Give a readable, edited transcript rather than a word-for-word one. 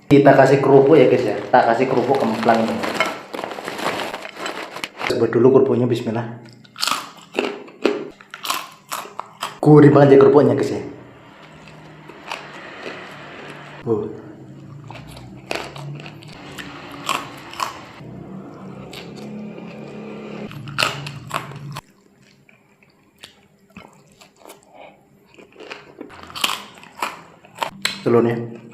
Kita kasih kerupuk ya guys ya. Tak kasih kerupuk kemplang ini. Buat dulu kerupuknya, bismillah. Gurih banget ya kerupuknya guys ya. Telurnya